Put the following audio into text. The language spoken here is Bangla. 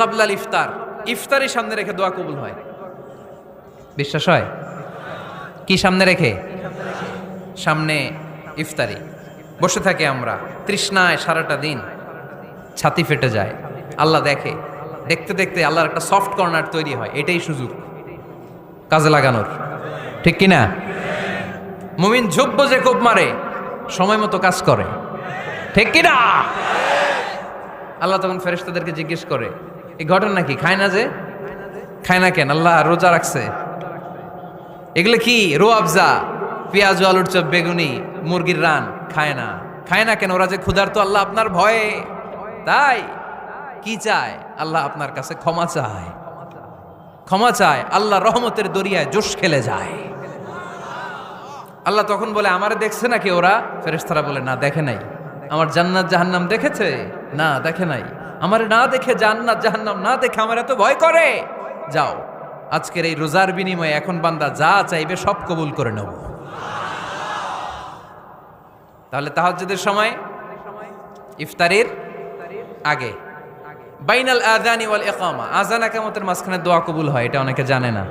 কাবলাল ইফতার, ইফতারি সামনে রেখে দোয়া কবুল হয়। বিশ্বাস হয়? কি সামনে রেখে? সামনে ইফতারি। বসে থাকে আমরা তৃষ্ণায় সারাটা দিন, ছাতি ফেটে যায়। আল্লাহ দেখে, দেখতে দেখতে আল্লাহর একটা সফট কর্নার তৈরি হয়। এটাই সুযোগ কাজে লাগানোর, ঠিক কিনা? মুমিন ঝুব্ব যে কোপ মারে, সময় মতো কাজ করে, ঠিক কিনা? আল্লাহ তখন ফেরেশতাদেরকে জিজ্ঞেস করে, এই ঘটনা কি? খায় না যে? খায় না কেন? আল্লাহ রোজা রাখছে। এগুলো কি? রো আফজা, পেঁয়াজ, আলুর চপ, বেগুনি, মুরগির রান। খায় না। খায় না কেন? ওরা যে ক্ষুধার্ত, আল্লাহ আপনার ভয়ে। তাই কি চায়? আল্লাহ আপনার কাছে ক্ষমা চায়। ক্ষমা চায়, আল্লাহ রহমতের দরিয়ায় জোশ খেলে যায়। আল্লাহ তখন বলে, আমারে দেখছে নাকি ওরা? ফেরেশতারা বলে, না দেখে নাই। আমার জান্নাত জাহান্নাম দেখেছে? না দেখে নাই। আমারে না দেখে, জান্নাত জাহান্নাম না দেখে আমার এত ভয় করে। যাও, আজকের এই রোজার বিনিময়ে এখন বান্দা যা চাইবে সব কবুল করে নেব। তাহলে তাহাজ্জুদের সময় ইফতারের আগে বাইনাল আযানি ওয়াল ইকামা, আযান ইকামতের মাঝখানে দোয়া কবুল হয়, এটা অনেকে জানে না।